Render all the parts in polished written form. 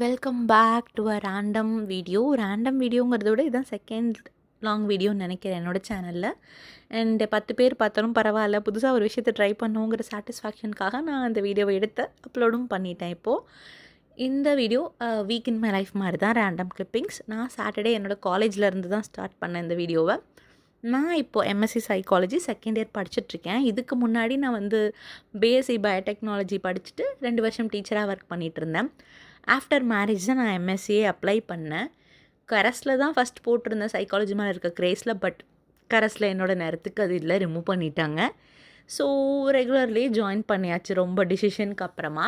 Welcome back to a random video. Random வீடியோங்கிறத விட இதுதான் செகண்ட் லாங் வீடியோன்னு நினைக்கிறேன் என்னோடய சேனலில். அண்ட் 10 பேர் பார்த்தாலும் பரவாயில்ல, புதுசாக ஒரு விஷயத்தை ட்ரை பண்ணுங்கிற சாட்டிஸ்ஃபேக்ஷனுக்காக நான் அந்த வீடியோவை எடுத்து அப்லோடும் பண்ணிட்டேன். இப்போது இந்த video week in my life மாதிரி தான், ரேண்டம் கிளிப்பிங்ஸ். நான் சாட்டர்டே என்னோடய காலேஜில் இருந்து தான் ஸ்டார்ட் பண்ணேன் இந்த வீடியோவை. நான் இப்போது எம்எஸ்சி சைக்காலஜி செகண்ட் இயர் படிச்சுட்ருக்கேன். இதுக்கு முன்னாடி நான் பிஎஸ்சி பயோடெக்னாலஜி படிச்சுட்டு 2 வருஷம் டீச்சராக ஒர்க் பண்ணிகிட்டு இருந்தேன். ஆஃப்டர் மேரேஜ் தான் நான் எம்எஸ்சியே அப்ளை பண்ணேன். கரஸில் தான் ஃபஸ்ட் போட்டிருந்தேன் சைக்காலஜி மேலே இருக்க கிரேஸில். பட் கரஸில் என்னோடய நேரத்துக்கு அது இல்லை, ரிமூவ் பண்ணிட்டாங்க. ஸோ ரெகுலர்லேயே ஜாயின் பண்ணியாச்சு ரொம்ப டிசிஷனுக்கு அப்புறமா.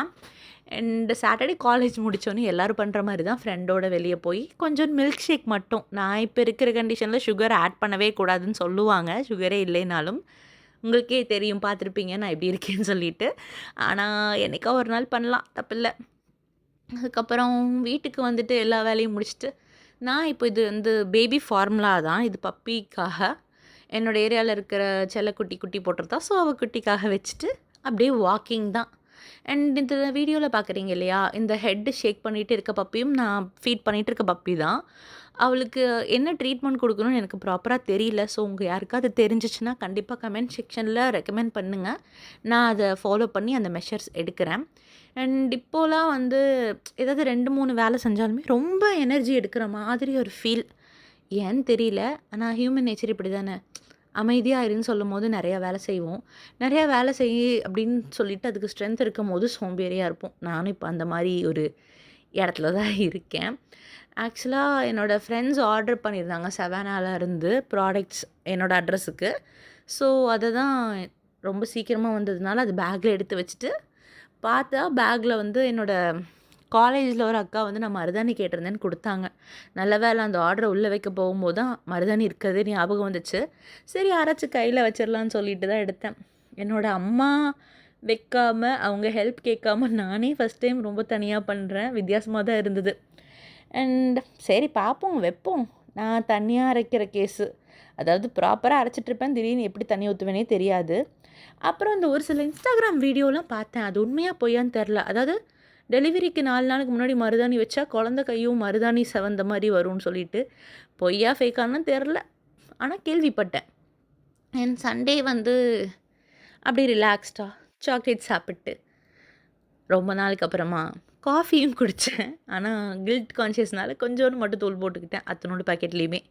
அண்ட் சாட்டர்டே காலேஜ் முடித்தோன்னே எல்லோரும் பண்ணுற மாதிரி தான் ஃப்ரெண்டோட வெளியே போய் கொஞ்சம் மில்க் ஷேக் மட்டும். நான் இப்போ இருக்கிற கண்டிஷனில் சுகர் ஆட் பண்ணவே கூடாதுன்னு சொல்லுவாங்க, சுகரே இல்லைனாலும். உங்களுக்கே தெரியும், பார்த்துருப்பீங்க நான் எப்படி இருக்கேன்னு சொல்லிட்டு. ஆனால் என்றைக்கா ஒரு நாள் பண்ணலாம், தப்பில்லை. அதுக்கப்புறம் வீட்டுக்கு வந்துட்டு எல்லா வேலையும் முடிச்சுட்டு நான் இப்போ இது பேபி ஃபார்முலா தான், இது பப்பிக்காக. என்னோடய ஏரியாவில் இருக்கிற செல்லக்குட்டி குட்டி போட்டிருந்தா, ஸோ அவள் குட்டிக்காக வச்சுட்டு அப்படியே வாக்கிங் தான். அண்ட் இந்த வீடியோவில் பார்க்குறீங்க இல்லையா, இந்த ஹெட்டு ஷேக் பண்ணிகிட்டு இருக்க பப்பியும் நான் ஃபீட் பண்ணிகிட்டு இருக்க பப்பி தான். அவளுக்கு என்ன ட்ரீட்மெண்ட் கொடுக்கணும்னு எனக்கு ப்ராப்பராக தெரியல. ஸோ உங்கள் யாருக்காவது தெரிஞ்சிச்சுன்னா கண்டிப்பாக கமெண்ட் செக்ஷனில் ரெக்கமெண்ட் பண்ணுங்கள். நான் அதை ஃபாலோ பண்ணி அந்த மெஷர்ஸ் எடுக்கிறேன். அண்ட் இப்போலாம் ஏதாவது 2-3 வேலை செஞ்சாலுமே ரொம்ப எனர்ஜி எடுக்கிற மாதிரி ஒரு ஃபீல். ஏன்னு தெரியல, ஆனால் ஹியூமன் நேச்சர் இப்படி தானே. அமைதியாக இருன்னு சொல்லும் போது நிறையா வேலை செய்வோம். நிறையா வேலை அப்படின்னு சொல்லிட்டு அதுக்கு ஸ்ட்ரென்த் இருக்கும் போது சோம்பேறியாக இருப்போம். நானும் இப்போ அந்த மாதிரி ஒரு இடத்துல தான் இருக்கேன். ஆக்சுவலாக என்னோடய ஃப்ரெண்ட்ஸ் ஆர்டர் பண்ணியிருந்தாங்க இருந்து ப்ராடக்ட்ஸ் என்னோடய அட்ரஸுக்கு. ஸோ அதை தான் ரொம்ப சீக்கிரமாக வந்ததுனால அது பேக்கில் எடுத்து வச்சுட்டு பார்த்தா, பேக்கில் என்னோடய காலேஜில் ஒரு அக்கா நான் மருதாணி கேட்டிருந்தேன்னு கொடுத்தாங்க. நல்ல வேலை அந்த ஆர்டரை உள்ளே வைக்க போகும்போது தான் மருதாணி இருக்கிறது ஞாபகம் வந்துச்சு. சரி யாராச்சும் கையில் வச்சிடலான்னு சொல்லிட்டு தான் எடுத்தேன். என்னோடய அம்மா வைக்காமல், அவங்க ஹெல்ப் கேட்காம நானே ஃபஸ்ட் டைம் ரொம்ப தனியாக பண்ணுறேன். வித்தியாசமாக தான் இருந்தது. அண்ட் சரி பார்ப்போம், வைப்போம். நான் தனியாக அரைக்கிற கேஸு, அதாவது ப்ராப்பராக அரைச்சிட்ருப்பேன், திடீர்னு எப்படி தண்ணி ஊற்றுவேனே தெரியாது. அப்புறம் இந்த ஒரு சில இன்ஸ்டாகிராம் வீடியோலாம் பார்த்தேன், அது உண்மையாக பொய்யான்னு தெரில. அதாவது டெலிவரிக்கு 4 நாளுக்கு முன்னாடி மருதாணி வச்சா குழந்த கையும் மருதாணி செவந்த மாதிரி வரும்னு சொல்லிட்டு, பொய்யா ஃபேக்கான்னு தெரில, ஆனால் கேள்விப்பட்டேன். என் சண்டே அப்படி ரிலாக்ஸ்டாக சாக்லேட் சாப்பிட்டு ரொம்ப நாளுக்கு அப்புறமா காஃபியும் குடித்தேன். ஆனால் கில்ட் கான்ஷியஸ்னால கொஞ்சோண்டு மட்டும் தூள் போட்டுக்கிட்டேன் அத்தனோட பேக்கெட்லேயுமே.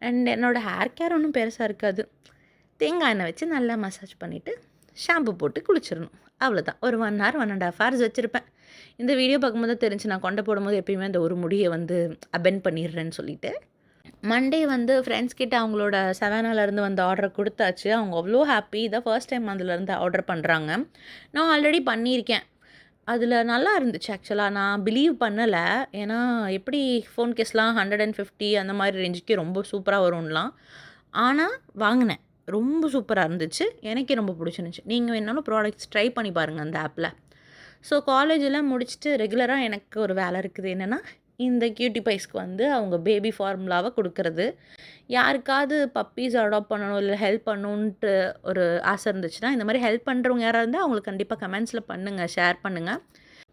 அண்ட் என்னோடய ஹேர் கேர் ஒன்றும் பெருசாக இருக்காது. தேங்காய் எண்ணெய் வச்சு நல்லா மசாஜ் பண்ணிவிட்டு ஷாம்பு போட்டு குளிச்சிடணும், அவ்வளோதான். ஒரு 1 hour 1.5 hours வச்சுருப்பேன். இந்த வீடியோ பார்க்கும்போது தான் தெரிஞ்சு நான் கொண்டை போடும்போது எப்பயுமே அந்த ஒரு முடியை அபெண்ட் பண்ணிடுறேன்னு சொல்லிட்டு. மண்டே ஃப்ரெண்ட்ஸ் கிட்ட அவங்களோட இருந்து வந்த ஆர்டரை கொடுத்தாச்சு. அவங்க அவ்வளோ ஹாப்பி. இதான் ஃபர்ஸ்ட் டைம் அதுலேருந்து ஆர்டர் பண்ணுறாங்க. நான் ஆல்ரெடி பண்ணியிருக்கேன். அதில் நல்லா இருந்துச்சு ஆக்சுவலாக. நான் பிலீவ் பண்ணலை. ஏன்னா எப்படி ஃபோன் கேஸ்லாம் 150 அந்த மாதிரி ரேஞ்சுக்கே ரொம்ப சூப்பராக வரும்லாம். ஆனால் வாங்கினேன், ரொம்ப சூப்பராக இருந்துச்சு. எனக்கே ரொம்ப பிடிச்சிருந்துச்சு. நீங்கள் வேணாலும் ப்ராடக்ட்ஸ் ட்ரை பண்ணி பாருங்கள் அந்த ஆப்பில். ஸோ காலேஜெல்லாம் முடிச்சுட்டு ரெகுலராக எனக்கு ஒரு வேலை இருக்குது. என்னென்னா, இந்த கியூட்டி பைஸ்க்கு அவங்க பேபி ஃபார்முலாவை கொடுக்கறது. யாருக்காவது பப்பீஸ் அடாப்ட் பண்ணணும், இல்லை ஹெல்ப் பண்ணணுன்ட்டு ஒரு ஆசை இருந்துச்சுன்னா, இந்த மாதிரி ஹெல்ப் பண்ணுறவங்க யாராக இருந்தால் அவங்களுக்கு கண்டிப்பாக கமெண்ட்ஸில் பண்ணுங்கள், ஷேர் பண்ணுங்கள்.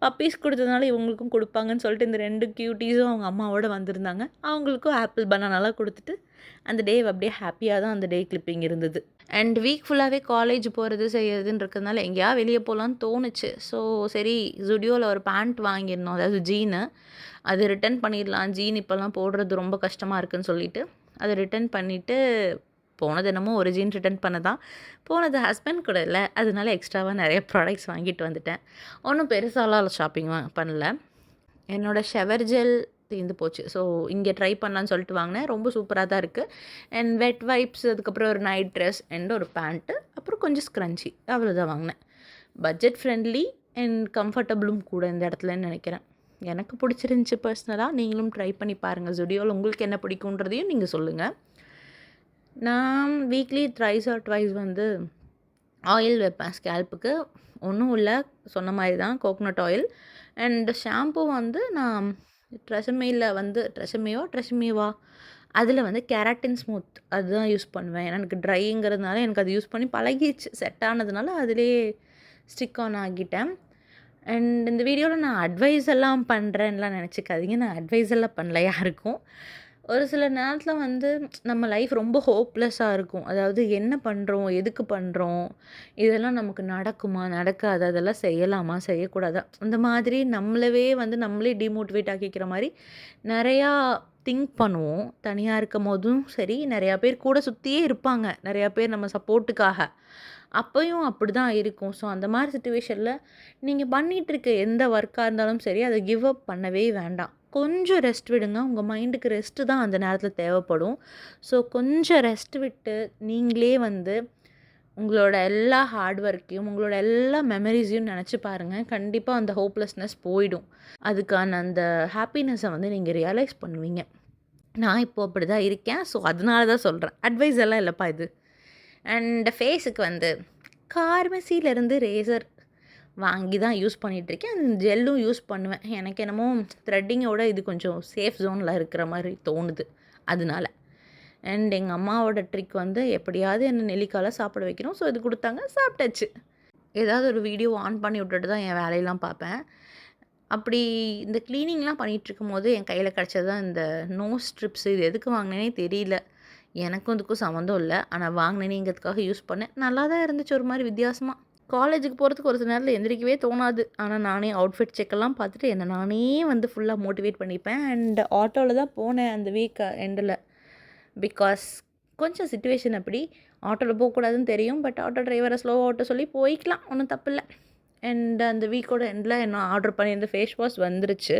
பப்பீஸ் கொடுத்ததுனால இவங்களுக்கும் கொடுப்பாங்கன்னு சொல்லிட்டு இந்த 2 கியூட்டீஸும் அவங்க அம்மாவோடு வந்திருந்தாங்க. அவங்களுக்கும் ஆப்பிள் பனானாலாம் கொடுத்துட்டு அந்த டே அப்படியே ஹாப்பியாக தான் அந்த டே கிளிப்பிங் இருந்தது. அண்ட் வீக் ஃபுல்லாகவே காலேஜ் போகிறது செய்யறதுன்னு இருக்கிறதுனால எங்கேயா வெளியே போகலான்னு தோணுச்சு. ஸோ சரி, ஜுடியோவில் ஒரு பேண்ட் வாங்கியிருந்தோம், அதாவது ஜீனு. அது ரிட்டன் பண்ணிடலாம், ஜீன் இப்போல்லாம் போடுறது ரொம்ப கஷ்டமாக இருக்குதுன்னு சொல்லிட்டு அதை ரிட்டன் பண்ணிவிட்டு, போனது என்னமோ ஒரு ஜீன் ரிட்டன் பண்ண தான். போனது ஹஸ்பண்ட் கூட இல்லை, அதனால எக்ஸ்ட்ராவாக நிறைய ப்ராடக்ட்ஸ் வாங்கிட்டு வந்துட்டேன். ஒன்றும் பெருசாலாம் ஷாப்பிங் பண்ணல. என்னோடய ஷவர் ஜெல் தீர்ந்து போச்சு. ஸோ இங்கே ட்ரை பண்ணலான்னு சொல்லிட்டு வாங்கினேன். ரொம்ப சூப்பராக தான் இருக்குது. அண்ட் வெட் வைப்ஸ், அதுக்கப்புறம் ஒரு நைட் ட்ரெஸ் அண்ட் ஒரு பேண்ட்டு, அப்புறம் கொஞ்சம் ஸ்க்ரன்ச்சி, அவ்வளோதான் வாங்கினேன். பட்ஜெட் ஃப்ரெண்ட்லி அண்ட் கம்ஃபர்டபுளும் கூட இந்த இடத்துலன்னு நினைக்கிறேன். எனக்கு பிடிச்சிருந்துச்சி பர்சனலாக. நீங்களும் ட்ரை பண்ணி பாருங்கள். ஜுடியோவில் உங்களுக்கு என்ன பிடிக்குன்றதையும் நீங்கள் சொல்லுங்கள். நான் weekly thrice R twice oil வைப்பேன் ஸ்கேல்ப்புக்கு. ஒன்றும் இல்லை, சொன்ன மாதிரி தான் கோகோனட் ஆயில். அண்ட் ஷாம்பு நான் ட்ரெஸமேவா அதில் கெராட்டின் ஸ்மூத் அதுதான் யூஸ் பண்ணுவேன். ஏன்னா எனக்கு ட்ரைங்கிறதுனால எனக்கு அது யூஸ் பண்ணி பழகிடுச்சு, செட் ஆனதுனால அதிலே ஸ்டிக் ஆன் ஆகிட்டேன். அண்ட் இந்த வீடியோவில் நான் அட்வைஸ் எல்லாம் பண்ணுறேன்லாம் நினச்சிக்காதீங்க. நான் அட்வைஸ் எல்லாம் பண்ணல யாருக்கும். ஒரு சில நேரத்தில் வந்து நம்ம லைஃப் ரொம்ப ஹோப்லெஸ்ஸாக இருக்கும். அதாவது என்ன பண்ணுறோம்? எதுக்கு பண்ணுறோம்? இதெல்லாம் நமக்கு நடக்குமா? நடக்காதா? அதெல்லாம் செய்யலாமா? செய்யக்கூடாதா? அந்த மாதிரி நம்மளவே வந்து நம்மளே டிமோட்டிவேட் ஆக்கிக்கிற மாரி நிறையா திங்க் பண்ணுவோம். தனியாக இருக்கும்போதும் சரி, நிறையா பேர் கூட சுற்றியே இருப்பாங்க. நிறையா பேர் நம்ம சப்போர்ட்டுக்காக. அப்பயும் அப்படிதான் இருக்கும். ஸோ அந்த மாரி சிச்சுவேஷனில் நீங்கள் பண்ணிகிட்ருக்க எந்த ஒர்க்காக இருந்தாலும் சரி, அதை கிவ் அப் பண்ணவே வேண்டாம். கொஞ்சம் ரெஸ்ட் விடுங்க. உங்கள் மைண்டுக்கு ரெஸ்ட்டு தான் அந்த நேரத்தில் தேவைப்படும். ஸோ கொஞ்சம் ரெஸ்ட் விட்டு நீங்களே வந்து உங்களோட எல்லா ஹார்ட் ஒர்க்கையும், உங்களோட எல்லா மெமரீஸையும் நெனச்சு பாருங்க. கண்டிப்பா அந்த ஹோப்லெஸ்னஸ் போயிடும். அதுக்கான அந்த ஹாப்பினஸை வந்து நீங்க ரியலைஸ் பண்ணுவீங்க. நான் இப்போ அப்படிதான் இருக்கேன். ஸோ அதனால தான் சொல்றேன். அட்வைஸ் எல்லாம் இல்லப்பா இது. அண்ட் ஃபேஸுக்கு வந்து கார்மசியிலேருந்து ரேசர் வாங்கி தான் யூஸ் பண்ணிகிட்ருக்கேன். அந்த ஜெல்லும் யூஸ் பண்ணுவேன். எனக்கு என்னமோ த்ரெட்டிங்கோட இது கொஞ்சம் சேஃப் ஜோனில் இருக்கிற மாரி தோணுது. அதனால. அண்ட் எங்கள் அம்மாவோட ட்ரிக் வந்து எப்படியாவது என்ன நெல்லிக்காய்ல சாப்பிட வைக்கணும். ஸோ இது கொடுத்தாங்க, சாப்பிட்டாச்சு. ஏதாவது ஒரு வீடியோ ஆன் பண்ணி விட்டுட்டு தான் என் வேலையெல்லாம் பார்ப்பேன். அப்படி இந்த க்ளீனிங்லாம் பண்ணிகிட்ருக்கும்போது என் கையில் கிடச்சது தான் இந்த நோஸ் ஸ்ட்ரிப்ஸ். இது எதுக்கு வாங்கினேனே தெரியல. எனக்கும் இதுக்கும் சம்மந்தம் இல்லை. ஆனால் வாங்கினேனேங்கிறதுக்காக யூஸ் பண்ணேன். நல்லா தான் இருந்துச்சு ஒரு மாதிரி வித்தியாசமாக. காலேஜுக்கு போகிறதுக்கு ஒரு சில நேரத்தில் எந்திரிக்கவே தோணாது. ஆனால் நானே அவுட்ஃபிட் செக்கெல்லாம் பார்த்துட்டு என்னை நானே வந்து ஃபுல்லாக மோட்டிவேட் பண்ணிப்பேன். அண்ட் ஆட்டோவில் தான் போனேன் அந்த வீக் எண்டில். பிகாஸ் கொஞ்சம் சிச்சுவேஷன் அப்படி. ஆட்டோவில் போகக்கூடாதுன்னு தெரியும். பட் ஆட்டோ டிரைவரை ஸ்லோவாக ஓட்ட சொல்லி போய்க்கலாம், ஒன்றும் தப்பில்லை. அண்ட் அந்த வீக்கோட எண்டில் என்ன ஆர்டர் பண்ணியிருந்த ஃபேஸ் வாஷ் வந்துருச்சு.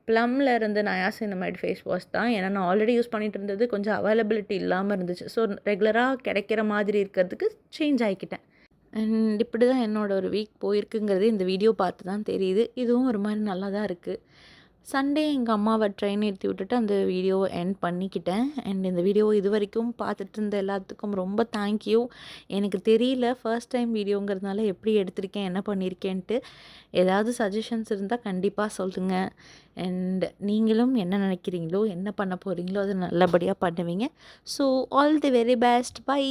ப்ளம்மில் இருந்து நயாசினமைட் ஃபேஸ் வாஷ் தான். ஏன்னா நான் ஆல்ரெடி யூஸ் பண்ணிகிட்டு இருந்தது கொஞ்சம் அவைலபிலிட்டி இல்லாமல் இருந்துச்சு. ஸோ ரெகுலராக கிடைக்கிற மாதிரி இருக்கிறதுக்கு சேஞ்ச் ஆகிக்கிட்டேன். அண்ட் இப்படி தான் என்னோட ஒரு வீக் போயிருக்குங்கிறது இந்த வீடியோ பார்த்து தான் தெரியுது. இதுவும் ஒரு மாதிரி நல்லா தான் இருக்குது. சண்டே எங்கள் அம்மாவை ட்ரெயின் ஏற்றி விட்டுட்டு அந்த வீடியோவை எண்ட் பண்ணிக்கிட்டேன். அண்ட் இந்த வீடியோவை இது வரைக்கும் பார்த்துட்டு இருந்த எல்லாத்துக்கும் ரொம்ப தேங்க்யூ. எனக்கு தெரியல ஃபர்ஸ்ட் டைம் வீடியோங்கிறதுனால எப்படி எடுத்திருக்கேன், என்ன பண்ணியிருக்கேன்ட்டு. ஏதாவது சஜஷன்ஸ் இருந்தால் கண்டிப்பாக சொல்லுங்கள். அண்ட் நீங்களும் என்ன நினைக்கிறீங்களோ, என்ன பண்ண போகிறீங்களோ அதை நல்லபடியாக பண்ணுவீங்க. So all the very best. By.